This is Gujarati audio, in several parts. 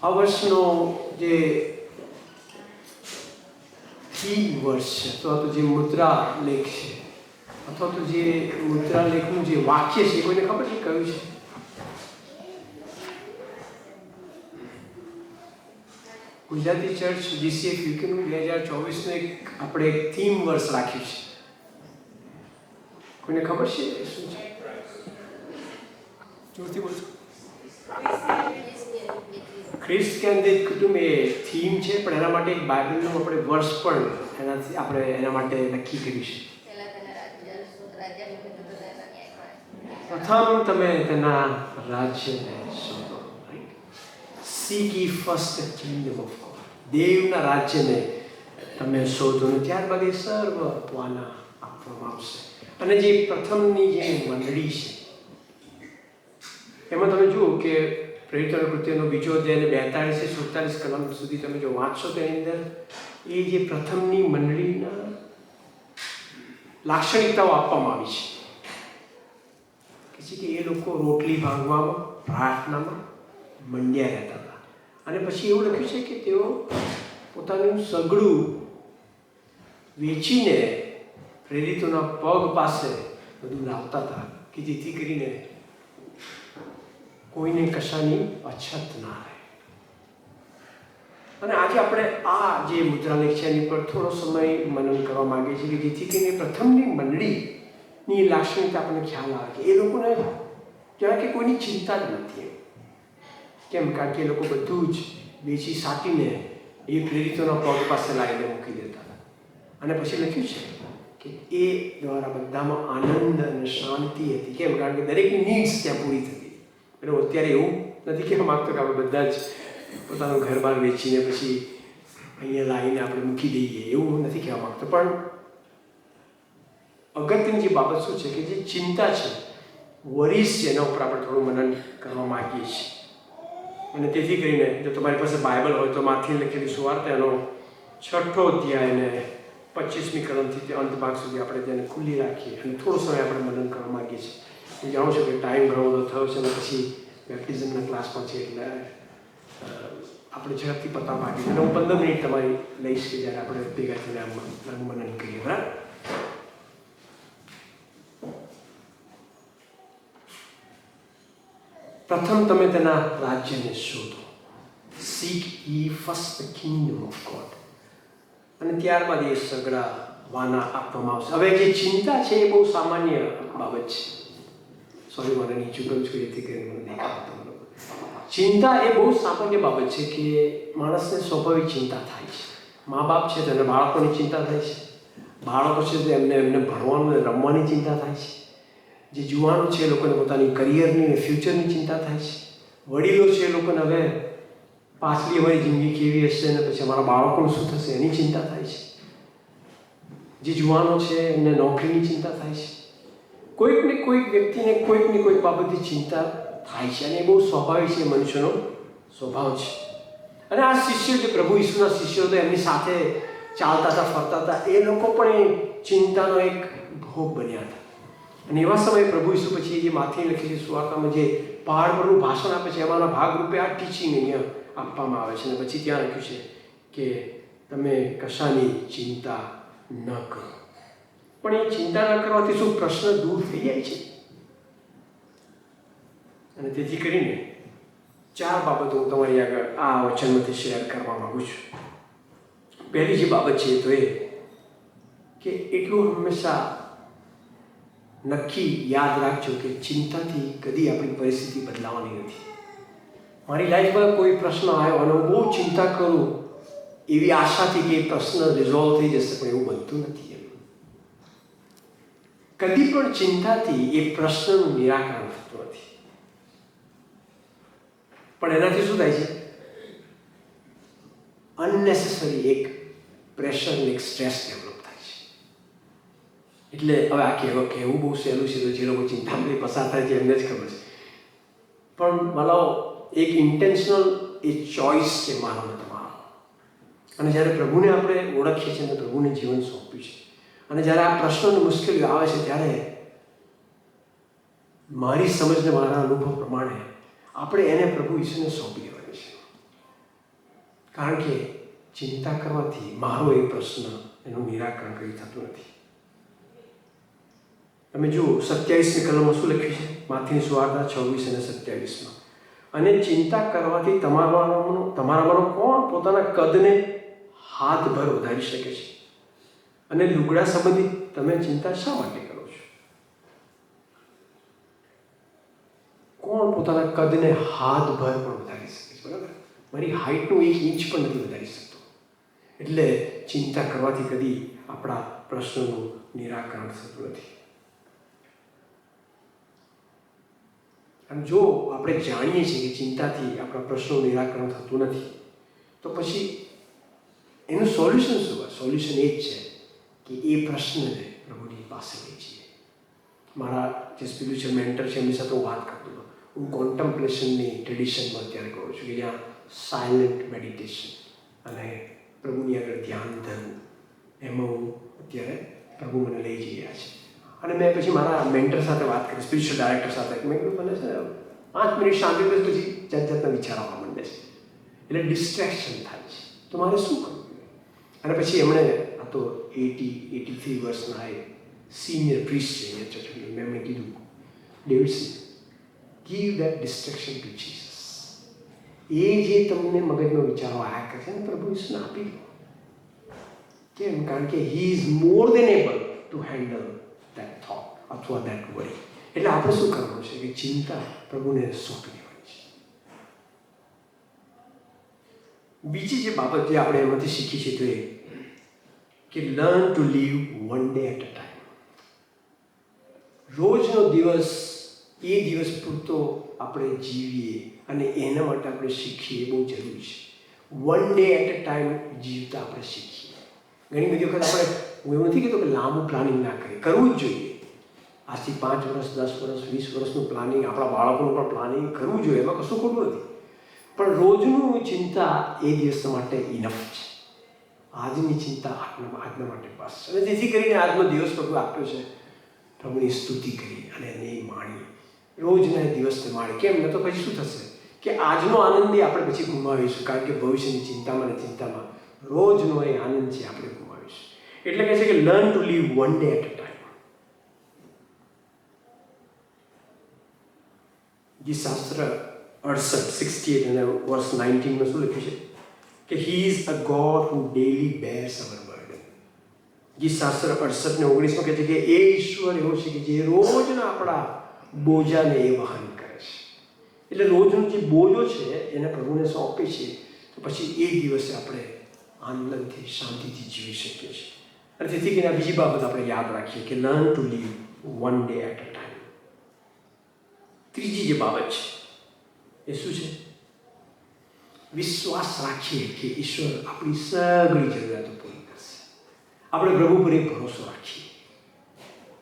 આ વર્ષનો જે થીમ વર્ષ છે અથવા તો જે મુદ્રા લેખ છે અથવા તો જે મુદ્રા લેખનું જે વાક્ય છે કોઈને ખબર છે કયું છે? ગુજરાતી ચર્ચ GCF યુકેનું 2024નું આપણે એક થીમ વર્ષ રાખ્યું છે. કોઈને ખબર છે શું છે? જોરથી બોલજો. ખ્રિસ્ત કેન્દ્રિત કુટુંબ એ થીમ છે, પણ એના માટે એક બાઇબલનું આપણે વર્ષ પણ એનાથી આપણે એના માટે નક્કી કર્યું છે. પ્રથમ તમે તેના રાજ્યને શોધો. Seek ye first the kingdom of God. દેવના રાજ્યને તમે શોધો ને ત્યારબાદ એ સર્વ વાના આપવામાં આવશે. અને જે પ્રથમની જે મંડળી છે એમાં તમે જુઓ કે પ્રેરિતોના કૃત્યનો 2 અધ્યાય 42 કલમ સુધી તમે જો વાંચશો તેની અંદર એ જે પ્રથમની મંડળીના લાક્ષણિકતાઓ આપવામાં આવી છે કે એ લોકો રોટલી ભાંગવામાં, પ્રાર્થનામાં મંડ્યા રહેતા હતા. અને પછી એવું લખ્યું છે કે તેઓ પોતાનું સગડું વેચીને પ્રેરિતોના પગ પાસે બધું લાવતા હતા કે જેથી કરીને કોઈને કશાની અછત ના રહે. અને આજે આપણે આ જે મુદ્રાલેખ છે એની પર થોડો સમય મનન કરવા માંગીએ છીએ કે જેથી કરીને પ્રથમની મંડળીની લાક્ષણિકતા આપણને ખ્યાલ આવે કે એ લોકોને જરા કે કોઈની ચિંતા જ નથી. કેમ? કારણ કે એ લોકો બધું જ વેચી સાટીને એ પ્રેરિતોના પગ પાસે લાવીને મૂકી દેતા હતા. અને પછી લખ્યું છે કે એ દ્વારા બધામાં આનંદ અને શાંતિ હતી. કેમ? કારણ કે દરેકની નીડ્સ ત્યાં પૂરી થતી. એટલે અત્યારે એવું નથી કહેવા માગતો કે આપણે બધા જ પોતાનું ઘર-બાર વેચીને પછી અહીંયા લાવીને આપણે મૂકી દઈએ, એવું નથી કહેવા માગતો. પણ અગત્યની જે બાબત શું છે કે જે ચિંતા છે, વરીસ છે, એના ઉપર આપણે થોડું મનન કરવા માગીએ છીએ. અને તેથી કરીને જો તમારી પાસે બાઇબલ હોય તો માથી લખેલી સુવાર્તા એનો 6ઠો અધ્યાય અને 25મી કલમથી તે અંત ભાગ સુધી આપણે તેને ખુલ્લી રાખીએ અને થોડો સમય આપણે મનન કરવા માગીએ છીએ. હું જાણું છું કે ટાઈમ ઘણો બધો થયો છે અને પછી બેપ્ટિઝમના ક્લાસમાં છે એટલે આપણે ઝડપથી પતાવવા માંગીએ છીએ. હું 15 મિનિટ તમારી લઈશ કે જ્યારે આપણે ભેગા થઈને આમ મનન કરીએ. બરાબર? પ્રથમ તમે તેના રાજ્યને શોધો. Seek ye first the kingdom of God. અને ત્યારબાદ એ સગડા વાના આપવામાં આવશે. હવે જે ચિંતા છે એ બહુ સામાન્ય બાબત છે. સોરી, મને નીચું કરું છું જેથી કરીને મને દેખાતો. ચિંતા એ બહુ સામાન્ય બાબત છે કે માણસને સ્વાભાવિક ચિંતા થાય છે. મા બાપ છે તો એને બાળકોની ચિંતા થાય છે. બાળકો છે તો એમને ભણવાનું અને રમવાની ચિંતા થાય છે. જે જુવાનો છે એ લોકોને પોતાની કરિયરની અને ફ્યુચરની ચિંતા થાય છે. વડીલો છે એ લોકોને હવે પાછલી અમારી જિંદગી કેવી હશે અને પછી અમારા બાળકોનું શું થશે એની ચિંતા થાય છે. જે જુવાનો છે એમને નોકરીની ચિંતા થાય છે. કોઈક ને કોઈક વ્યક્તિને કોઈકની કોઈક બાબતની ચિંતા થાય છે અને એ બહુ સ્વાભાવિક છે, મનુષ્યનો સ્વભાવ છે. અને આ શિષ્યો જે પ્રભુ ઈસુના શિષ્યો હતા એમની સાથે ચાલતા હતા, ફરતા હતા, એ લોકો પણ એ ચિંતાનો એક ભોગ બન્યા હતા. અને એવા સમયે પ્રભુ ઈસુ પછી જે માથી લખેલી સુવાર્તામાં જે પહાડ પરનું ભાષણ આપે છે એમાંના ભાગરૂપે આ ટીચિંગ અહીંયા આપવામાં આવે છે. અને પછી ત્યાં લખ્યું છે કે તમે કશાની ચિંતા ન કરો. પણ એ ચિંતા ન કરવાથી શું પ્રશ્ન દૂર થઈ જાય છે? અને તેથી કરીને 4 બાબતો હું તમારી આગળ આ વચનમાંથી શેર કરવા માંગુ છું. પહેલી જે બાબત છે તો એ કે એટલું હંમેશા નક્કી યાદ રાખજો કે ચિંતાથી કદી આપણી પરિસ્થિતિ બદલાવાની નથી. મારી લાઈફમાં કોઈ પ્રશ્ન આવ્યો અને હું બહુ ચિંતા કરું એવી આશાથી કે એ પ્રશ્ન રિઝોલ્વ થઈ જશે, પણ એવું બનતું નથી. કદી પણ ચિંતાથી એ પ્રશ્નનું નિરાકરણ થતું નથી. પણ એનાથી શું થાય છે? અનનેસેસરી એક પ્રેશર અને એક સ્ટ્રેસ ડેવલપ થાય છે. એટલે હવે આ કહેવું બહુ સહેલું છે, તો જે લોકો ચિંતામાંથી પસાર થાય છે એમને જ ખબર છે. પણ મતલબ એક ઇન્ટેન્શનલ એ ચોઇસ છે મારો ને તમારો. અને જ્યારે પ્રભુને આપણે ઓળખીએ છીએ અને પ્રભુને જીવન સોંપ્યું છે અને જ્યારે આ પ્રશ્નોની મુશ્કેલીઓ આવે છે ત્યારે મારી સમજને મારા અનુભવ પ્રમાણે આપણે એને પ્રભુ ઈસુને સોંપી દેવાની છે. કારણ કે ચિંતા કરવાથી મારો એ પ્રશ્ન એનું નિરાકરણ કંઈ થતું નથી. તમે જુઓ 27મી કલમમાં શું લખ્યું છે? માથીની સુવાર્તા 26 અને 27માં. અને ચિંતા કરવાથી તમારામાંનો કોણ પોતાના કદને હાથભર વધારી શકે છે? અને લુગડા સંબંધિત તમે ચિંતા શા માટે કરો છો? કોણ પોતાના કદને હાથભર પણ વધારી શકે છે? બરાબર, મારી હાઇટનું 1 ઇંચ પણ નથી વધારી શકતો. એટલે ચિંતા કરવાથી કદી આપણા પ્રશ્નોનું નિરાકરણ થતું નથી. અને જો આપણે જાણીએ છીએ કે ચિંતાથી આપણા પ્રશ્નોનું નિરાકરણ થતું નથી, તો પછી એનું સોલ્યુશન શું હોય? સોલ્યુશન એ જ છે કે એ પ્રશ્નને પ્રભુની પાસે લઈ જઈએ. મારા જે સ્પિરિચ્યુઅલ મેન્ટર છે એમની સાથે હું વાત કરતો હતો. હું કોન્ટેમ્પ્લેશનની ટ્રેડિશનમાં અત્યારે કહું છું કે જ્યાં સાયલેન્ટ મેડિટેશન અને પ્રભુની આગળ ધ્યાન ધરવું, એમાં હું અત્યારે પ્રભુ મને લઈ જઈ રહ્યા છે. અને મેં પછી મારા મેન્ટર સાથે વાત કરી, સ્પિરિચ્યુઅલ ડાયરેક્ટર સાથે. મેં કીધું મને છે 5 મિનિટ શાંતિ બસ, પછી જાતના વિચાર આવવા માંડે છે, એટલે ડિસ્ટ્રેક્શન થાય છે. તો મારે શું કરવું? અને પછી એમણે, આ તો 83 વર્ષના એ સિનિયર પ્રીસ્ટ છે અહીંયા ચર્ચમાં, મેં એમણે કીધું, Davidson, give that distraction to Jesus. એ જે તમને મગજનો વિચારો આવ્યા કરે છે ને, પ્રભુ ઈસુને આપી દો. કેમ? કારણ કે he is more than able to handle that thought અથવા દેટ વરી. એટલે આપણે શું કરવાનું છે કે ચિંતા પ્રભુને સોંપી દેવાની છે. બીજી જે બાબત જે આપણે એમાંથી શીખી છે તો એ કે learn to live one day at a time. રોજનો દિવસ એ દિવસ પૂરતો આપણે જીવીએ અને એના માટે આપણે શીખીએ, બહુ જરૂરી છે. One day at a time જીવતા આપણે શીખીએ. ઘણી બધી વખત આપણે, હું એવું નથી કહેતો કે લાંબુ પ્લાનિંગ ના કરીએ, કરવું જ જોઈએ. આજથી 5 વર્ષ, 10 વર્ષ, 20 વર્ષનું પ્લાનિંગ, આપણા બાળકોનું પણ પ્લાનિંગ કરવું જોઈએ, એમાં કશું ખોટું નથી. પણ રોજનું ચિંતા એ દિવસ માટે ઇનફ છે. આજની ચિંતા આજના માટે બસ. અને જેથી કરીને આજનો દિવસ પ્રભુ આપ્યો છે, પ્રભુની સ્તુતિ કરી અને એને માણી, રોજના દિવસને માણી. કેમ? ન તો પછી શું થશે કે આજનો આનંદ આપણે પછી ગુમાવીશું, કારણ કે ભવિષ્યની ચિંતામાં ને ચિંતામાં રોજનો એ આનંદ છે આપણે ગુમાવીશું. એટલે કહે છે કે learn to live one day at a time. ગીતશાસ્ત્ર 68 અને વર્સ 19માં શું લખ્યું છે કે he is a god who daily bears our burden. ગીતશાસ્ત્ર 68 ને 19માં કહે છે કે એ ઈશ્વર એવો છે કે જે રોજના આપણા બોજાને એ વહન કરે છે. એટલે રોજનો જે બોજો છે એને પ્રભુને સોંપે છે, તો પછી એ દિવસે આપણે આનંદથી, શાંતિથી જીવી શકીએ છીએ. અને તેથી કરીને બીજી બાબત આપણે યાદ રાખીએ કે learn to live one day at a time. ત્રીજી જે બાબત છે એ શું છે? વિશ્વાસ રાખીએ કે ઈશ્વર આપણી સગળી જરૂરિયાતો પૂરી કરશે. આપણે પ્રભુ પર એક ભરોસો રાખીએ.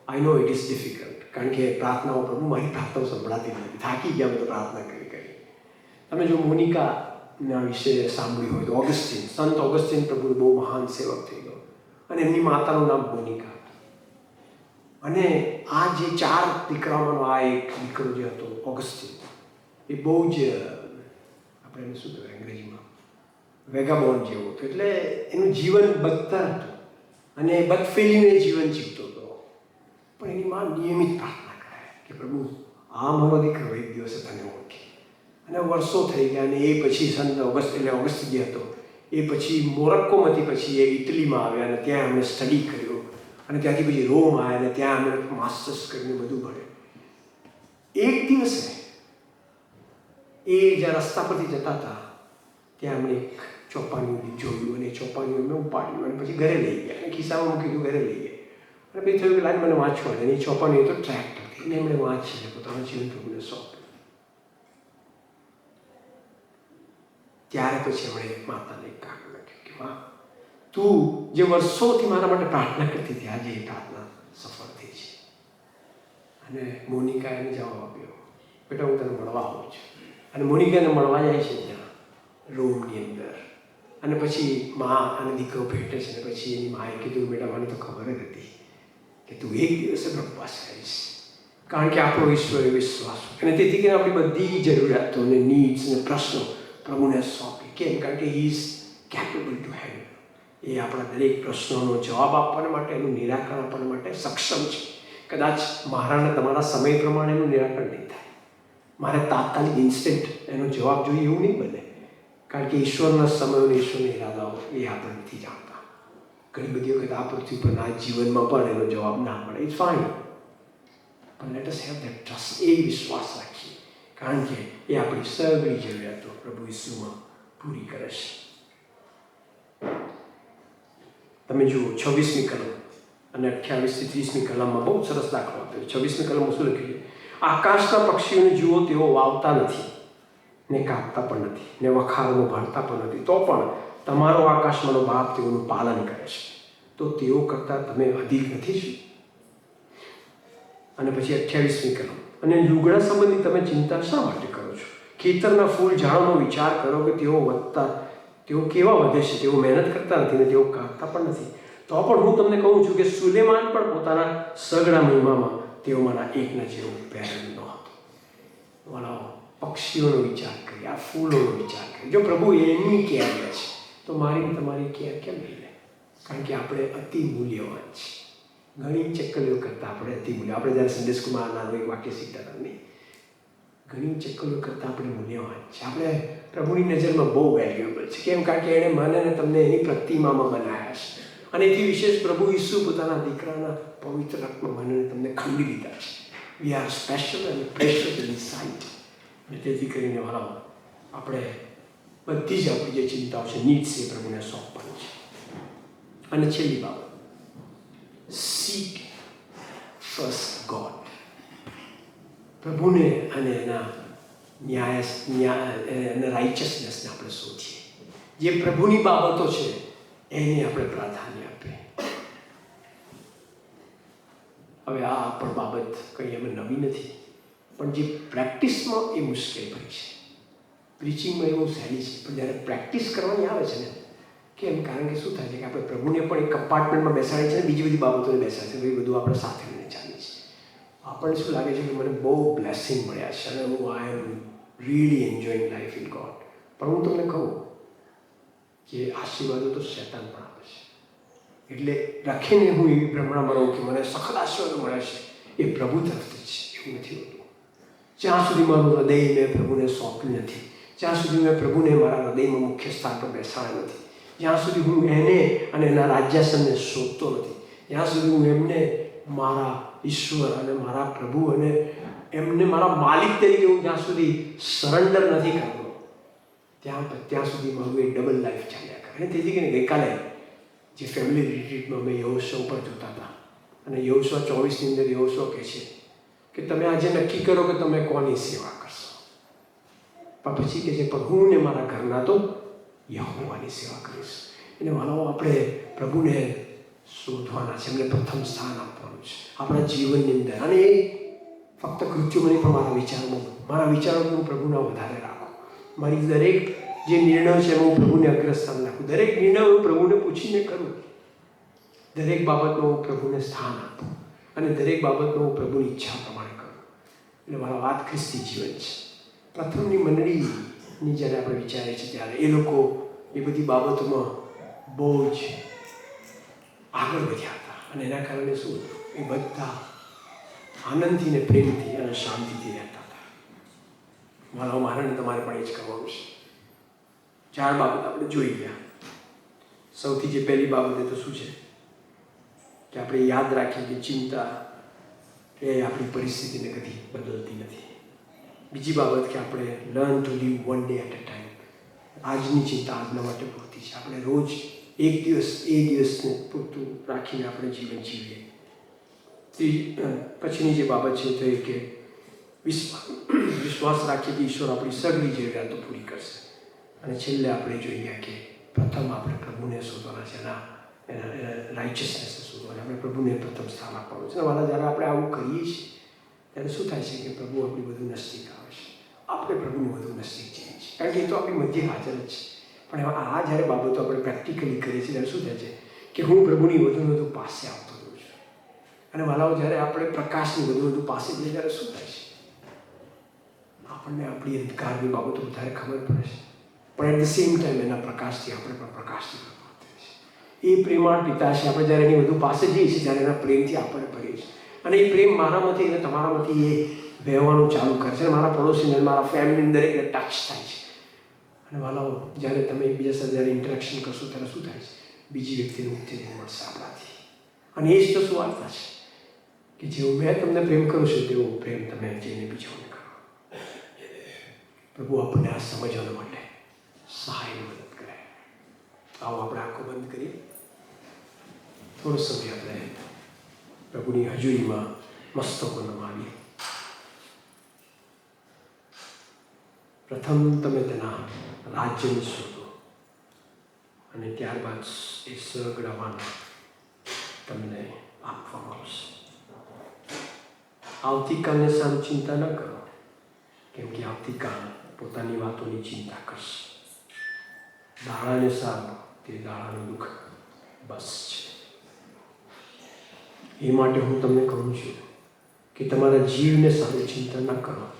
આઈ નો ઇટ ઇઝ ડિફિકલ્ટ, કારણ કે પ્રાર્થનાઓ, પ્રભુ મારી પ્રાર્થનાઓ સંભળાતી નથી, થાકી ગયા બધું પ્રાર્થના કરી. તમે જો મોનિકાના વિશે સાંભળ્યું હોય તો ઓગસ્ટીન, સંત ઓગસ્ટીન પ્રભુ બહુ મહાન સેવક થઈ ગયો અને એમની માતાનું નામ મોનિકા હતું. અને આ જે 4 દીકરાઓનો આ એક દીકરો જે હતો ઓગસ્ટીન, એ બહુ જ, આપણે એને શું કહેવાય અંગ્રેજીમાં, વેગાબોન્ડ જેવો હતો. એટલે એનું જીવન બદતર હતું અને બદફેલીને જીવન જીવતો હતો. પણ એની માં નિયમિત પ્રાર્થના કરે કે પ્રભુ આ મારો દીકરો એક દિવસે તને ઓળખે. અને વર્ષો થઈ ગયા. અને એ પછી સંત ઓગસ્ટ જે હતો એ પછી મોરક્કોમાંથી પછી એ ઇટલીમાં આવ્યા અને ત્યાં એમણે સ્ટડી કર્યો અને ત્યાંથી પછી રોમ આવ્યા અને ત્યાં એમણે માસ્ટર્સ કરીને બધું ભણ્યું. એક દિવસે એ જ્યાં રસ્તા પરથી જતા હતા ત્યાં એમણે એક ચોપાનિયું જોયું અને એ ચોપાનિયું એમને ઉપાડ્યું અને પછી ઘરે લઈ ગયા અને ખિસ્સામાં મૂકી દીધું, ઘરે લઈ ગયા. અને પછી થયું કે લાઈન મને વાંચવા દે. અને એ ચોપાનિયું તો ટ્રેક્ટ હતી અને એમણે વાંચીને પોતાનું જીવન પ્રભુને સોંપ્યું. ત્યારે પછી એમણે માતાને એક કાગળ લખ્યું કે માં, તું જે વર્ષોથી મારા માટે પ્રાર્થના કરતી હતી, આજે એ પ્રાર્થના સફળ થઈ છે. અને મોનિકા એને જવાબ આપ્યો, બેટા હું તને મળવા આવું છું. અને મોનિકાને મળવા જાય છે ત્યાં રોમની અંદર. અને પછી મા અને દીકરો ભેટે છે. અને પછી એની માએ કીધું, બેટા મને તો ખબર જ હતી કે તું એક દિવસે પ્રભુ પાસે આવીશ, કારણ કે આપણો ઈશ્વર એ વિશ્વાસ. અને તેથી કરીને આપણી બધી જરૂરિયાતો અને નીડ્સ અને પ્રશ્નો પ્રભુને સોંપી. કેમ? કારણ કે he is capable to handle. એ આપણા દરેક પ્રશ્નોનો જવાબ આપવા માટે, એનું નિરાકરણ આપવા માટે સક્ષમ છે. કદાચ મારાને તમારા સમય પ્રમાણે એનું નિરાકરણ નહીં થાય, મારે તાત્કાલિક ઇન્સ્ટન્ટ એનો જવાબ જોઈએ એવું નહીં બને, કારણ કે ઈશ્વરના સમયોને ઈશ્વરના ઇરાદાઓ એ આપણે નથી જાણતા. ઘણી બધી વખત આ પૃથ્વી પરના જીવનમાં પણ એનો જવાબ ના મળે. ઇટ્સ ફાઇન, પણ let us have that trust. એ વિશ્વાસ રાખીએ, કારણ કે એ આપણી સગળી જરૂરિયાતો પ્રભુ ઈસુમાં પૂરી કરે છે. તમે જુઓ 26મી કલમ અને 28થી 30મી કલમમાં બહુ સરસ દાખલો આપ્યો. 26મી કલમમાં શું લખ્યું છે? આકાશના પક્ષીઓને જુઓ, તેઓ વાવતા નથી ને કાપતા પણ નથી ને વખારમાં ભરતા પણ નથી, તો પણ તમારો આકાશમાંનો બાપ તેઓનું પાલન કરે છે. તો તેઓ કરતાં તમે અધિક નથી શું? અને પછી 28મી કલમ, અને લુગડા સંબંધી તમે ચિંતા શા માટે કરો છો? ખેતરના ફૂલ ઝાડોનો વિચાર કરો કે તેઓ કેવા વધે છે, તેઓ મહેનત કરતા નથી ને તેઓ કાપતા પણ નથી. તો પણ હું તમને કહું છું કે સુલેમાન પણ પોતાના સગડા મહિમામાં તેઓમાંના એકના જેવો પહેરેલો ન હતો. વાળાઓ, પક્ષીઓનો વિચાર કરીએ, આ ફૂલોનો વિચાર કરીએ. જો પ્રભુ એની કેર લે છે, તો મારી તમારી કેર કેમ નહીં લે? કારણ કે આપણે અતિ મૂલ્યવાન છીએ. ઘણી ચક્કલીઓ કરતાં આપણે અતિ મૂલ્ય. આપણે જ્યારે સન્ડે સ્કૂલમાં નાનું એક વાક્ય શીખતા હતા નહીં, ઘણી ચક્કલીઓ કરતાં આપણે મૂલ્યવાન છે. આપણે પ્રભુની નજરમાં બહુ વેલ્યુએબલ છે. કેમ? કારણ કે એણે મને અને તમને એની પ્રતિમામાં બનાવ્યા છે. અને એથી વિશેષ પ્રભુ ઈસુ પોતાના દીકરાના પવિત્ર રક્તમાં મને તમને ખંડી દીધા છે. વી આર સ્પેશિયલ અને પ્રેશિયસ ઇન હિઝ સાઇટ. અને તેથી કરીને વાળાઓ, આપણે બધી જ આપણી જે ચિંતાઓ છે, નીડ્સ એ પ્રભુને સોંપવાની છે. અને છેલ્લી બાબત, seek first God. પ્રભુને અને એના ન્યાય રાઇચસનેસને આપણે શોધીએ. જે પ્રભુની બાબતો છે એને આપણે પ્રાધાન્ય આપીએ. હવે આ પણ બાબત કંઈ એમ નવી નથી, પણ જે પ્રેક્ટિસમાં એ મુશ્કેલ પડી છે. પ્રીચિંગમાં એવું સહેલી છે, પણ જ્યારે પ્રેક્ટિસ કરવાની આવે છે ને, કેમ? કારણ કે શું થાય છે કે આપણે પ્રભુને પણ એક કમ્પાર્ટમેન્ટમાં બેસાડીએ છીએ, બીજી બધી બાબતોને બેસાડીએ છીએ, એ બધું આપણે સાથે લઈને ચાલીએ છીએ. આપણને શું લાગે છે કે મને બહુ બ્લેસિંગ મળ્યા છે અને હું I am really enjoying life in God. પણ હું તમને કહું કે આશીર્વાદો તો શેતાન પણ આપે છે. એટલે રાખીને હું એવી ભ્રમણામાં રહું કે મને સખત આશીર્વાદો મળે છે, એ પ્રભુ તરફથી જ છે, એવું નથી હોતું. જ્યાં સુધી મારું હૃદય મેં પ્રભુને સોંપ્યું નથી, જ્યાં સુધી મેં પ્રભુને મારા હૃદયમાં મુખ્ય સ્થાન પર બેસાડ્યો નથી, જ્યાં સુધી હું એને અને એના રાજ્યાસનને શોધતો નથી, જ્યાં સુધી હું એમને મારા ઈશ્વર અને મારા પ્રભુ અને એમને મારા માલિક તરીકે હું જ્યાં સુધી સરેન્ડર નથી કરતો, ત્યાં સુધી મારું એ ડબલ લાઈફ ચાલ્યા કરે. અને તેથી કરીને ગઈકાલે જે ફેમિલી રિટ્રીટમાં અમે યહોશુ પર જોતા હતા, અને યહોશુ 24ની અંદર યહોશુ કહે છે કે તમે આજે નક્કી કરો કે તમે કોની સેવા કરશો. પણ પછી કહે છે, પણ હું ને મારા ઘરના તો યહોવાની સેવા કરીશ. એટલે માનો આપણે પ્રભુને શોધવાના છે, એમને પ્રથમ સ્થાન આપવાનું છે આપણા જીવનની અંદર. અને એ ફક્ત કૃત્યોમાં નહીં, પણ મારા વિચારોને હું પ્રભુના વધારે રાખું. મારી દરેક જે નિર્ણયો છે એમાં હું પ્રભુને અગ્રસ્થાન રાખું. દરેક નિર્ણય હું પ્રભુને પૂછીને કરું. દરેક બાબતમાં હું પ્રભુને સ્થાન આપું અને દરેક બાબતમાં હું પ્રભુની ઈચ્છા પ્રમાણે કરું. એટલે મારા વાત ખ્રિસ્તી જીવન છે. પ્રથમની મંડળીની જ્યારે આપણે વિચારીએ છીએ ત્યારે એ લોકો એ બધી બાબતોમાં બહુ જ આગળ વધ્યા હતા. અને એના કારણે શું હતું? એ બધા આનંદથી ને પ્રેમથી અને શાંતિથી રહેતા હતા. મારે તમારે પણ એ જ કરવાનું છે. 4 બાબત આપણે જોઈ ગયા. સૌથી જે પહેલી બાબત એ તો શું છે કે આપણે યાદ રાખીએ કે ચિંતા એ આપણી પરિસ્થિતિને કદી બદલતી નથી. બીજી બાબત કે આપણે learn to live one day at a time. આજની ચિંતા આજના માટે પૂરતી છે. આપણે રોજ એક દિવસને પૂરતું રાખીને આપણે જીવન જીવીએ. પછીની જે બાબત છે તો એ કે વિશ્વાસ રાખીએ કે ઈશ્વર આપણી સગળી જરૂરિયાતો પૂરી કરશે. અને છેલ્લે આપણે જોઈએ કે પ્રથમ આપણે પ્રભુને શોધવાના છે, એના રાઇચસનેસને શોધવાના. આપણે પ્રભુને પ્રથમ સ્થાન આપવાનું છે. વાલા જ્યારે આપણે આવું કરીએ છીએ ત્યારે શું થાય છે કે પ્રભુ આપણી વધુ નજીક આવે છે. આપણે પ્રભુની વધુ નજીક જઈએ છીએ, કારણ કે એ તો આપણી મધ્ય હાજર જ છે. પણ આ જ્યારે બાબતો આપણે પ્રેક્ટિકલી કરીએ છીએ ત્યારે શું થાય છે કે હું પ્રભુની વધુ પાસે આવતો હોઉં છું. અને વાલાઓ જ્યારે આપણે પ્રકાશની વધુ પાસે જઈએ ત્યારે શું થાય છે? આપણને આપણી અંધકારની બાબતો વધારે ખબર પડે છે. પણ એટ ધ સેમ ટાઈમ એના પ્રકાશથી આપણે પણ પ્રકાશથી પ્રભાવિત થઈએ છીએ. એ પ્રેમાળ પિતા છે. આપણે જ્યારે એની વધુ પાસે જઈએ છીએ ત્યારે એના પ્રેમથી આપણે ભરીએ છીએ. અને એ પ્રેમ મારામાંથી અને તમારામાંથી એ વહેવાનું ચાલુ કરે છે. મારા પડોશીને મારા ફેમિલીની દરેકને ટચ થાય છે. અને વાલાઓ, જ્યારે તમે એકબીજા સાથે જ્યારે ઇન્ટરેક્શન કરશો ત્યારે શું થાય છે? બીજી વ્યક્તિને ઉત્તેજન મળશે આપણાથી. અને એ જ તો સુવાર્તા છે કે જેવું મેં તમને પ્રેમ કરું છું તેવો પ્રેમ તમે જઈને બીજાઓને કરો. પ્રભુ આપણને આ સમજવા માટે સહાય મદદ કરે. આવો આપણે આંખો બંધ કરીએ. થોડો સમય આપણે પ્રભુની હજુરીમાં મસ્તકો નમાવીએ. પ્રથમ તમે તેના રાજ્યને શોધો અને ત્યારબાદ એ સગડાવાના તમને આપવામાં આવશે. આવતીકાલને સારું ચિંતા ન કરો, કેમ કે આવતીકાલ પોતાની વાતોની ચિંતા કરશે. દાડાને સારું તે દાડાનું દુઃખ બસ છે. એ માટે હું તમને કહું છું કે તમારા જીવને સારું ચિંતા ન કરો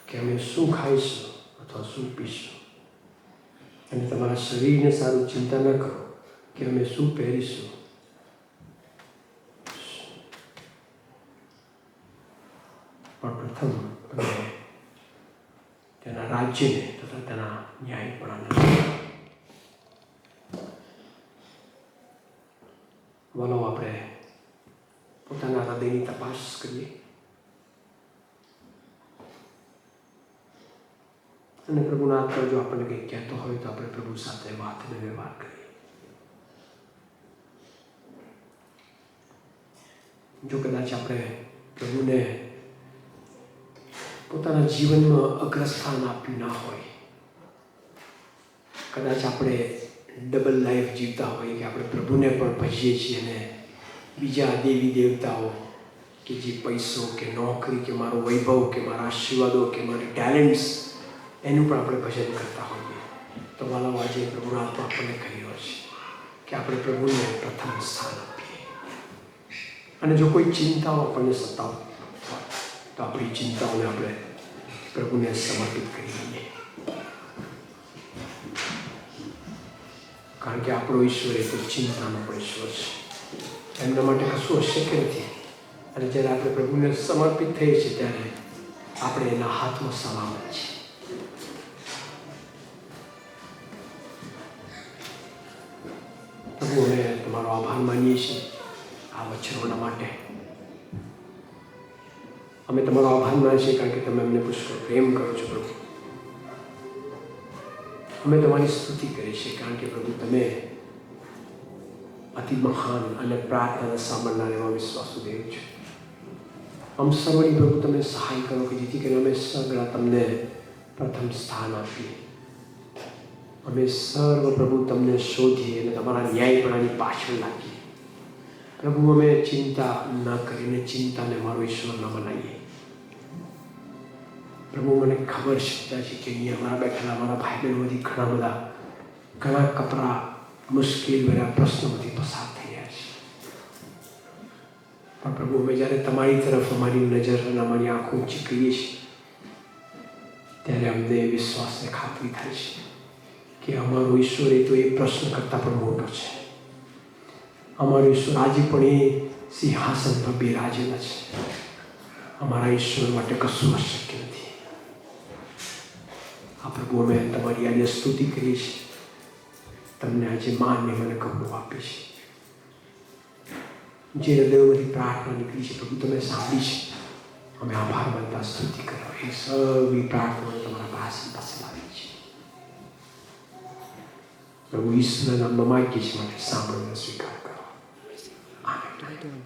કે અમે શું ખાઈશું અથવા શું પીશું, અને તમારા શરીરને સારું ચિંતા ન કરો કે અમે શું પહેરીશું. પણ પ્રથમ તમે તેના રાજ્યને તથા તેના ન્યાયપણાને બોલો. આપણે પોતાના હૃદયની તપાસ કરીએ અને પ્રભુના આત્મા જો આપણને કંઈક કહેતો હોય તો આપણે પ્રભુ સાથે વાત અને વ્યવહાર કરીએ. જો કદાચ આપણે પ્રભુને પોતાના જીવનમાં અગ્રસ્થાન આપ્યું ના હોય, કદાચ આપણે ડબલ લાઈફ જીવતા હોય કે આપણે પ્રભુને પણ ભજીએ છીએ અને બીજા દેવી દેવતાઓ કે જે પૈસો કે નોકરી કે મારો વૈભવ કે મારા આશીર્વાદો કે મારી ટેલેન્ટ્સ એનું પણ આપણે ભજન કરતા હોઈએ, તો વાલાઓ આજે પ્રભુના આત્મા આપણને કહી રહ્યો છે કે આપણે પ્રભુને પ્રથમ સ્થાન આપીએ. અને જો કોઈ ચિંતાઓ આપણને સતાવતી હોય તો આપણી ચિંતાઓને આપણે પ્રભુને સમર્પિત કરી દઈએ. કારણ કે આપણો ઈશ્વર એ તો ચિંતાનો પણ ઈશ્વર છે. એમના માટે કશું અશક્ય નથી. અને જ્યારે આપણે પ્રભુને સમર્પિત થઈએ છીએ ત્યારે આપણે એના હાથમાં સલામત છીએ. પ્રભુ, અમે તમારો આભાર માનીએ છીએ આ વચનોના માટે. અમે તમારો આભાર માનીએ છીએ કારણ કે તમે અમને પુષ્કળ પ્રેમ કરો છો પ્રભુ. અમે તમારી સ્તુતિ કરીએ છીએ કારણ કે પ્રભુ તમે અતિ મહાન અને પ્રાર્થના સાંભળનાર એવા વિશ્વાસુ દેવ છો. આમ સર્વની પ્રભુ તમે સહાય કરો કે જેથી કરીને અમે સગળા તમને પ્રથમ સ્થાન આપીએ. અમે સર્વ પ્રભુ તમને શોધીએ અને તમારા ન્યાયપણાની પાછળ લાગીએ. પ્રભુ, અમે ચિંતા ન કરીને ચિંતાને મારો ઈશ્વર ન બનાવીએ. પ્રભુ, મને ખબર છે કે અહીંયા અમારા બેઠેલા અમારા ભાઈ બહેનોમાંથી ઘણા કપરા મુશ્કેલ ભર્યા પ્રશ્નોમાંથી પસાર થઈ રહ્યા છે. પણ પ્રભુ, અમે જ્યારે તમારી તરફ અમારી નજર અને અમારી આંખો ઊંચી કરીએ છીએ ત્યારે અમને વિશ્વાસને ખાતરી થાય છે કે અમારો ઈશ્વર એ તો એ પ્રશ્ન કરતાં પણ મોટો છે. અમારો ઈશ્વર આજે પણ એ સિંહાસન પર બિરાજેલા છે. અમારા ઈશ્વર માટે કશું અશક્ય નથી. આ પ્રભુ, અમે તમારી આજે સ્તુતિ કરી છે. તમને આજે માનને મને ગૌરવ આપી છે. જે હૃદયોમાંથી પ્રાર્થના નીકળી છે પ્રભુ તમે સાંભળી છે. અમે આભાર માનતા સ્તુતિ કરો. એ સૌની પ્રાર્થના તમારા પાસે લાવી છે. પ્રભુ ઈશ્વરના નામમાં માગીએ છીએ માટે સાંભળીને સ્વીકાર કરો. આમેન.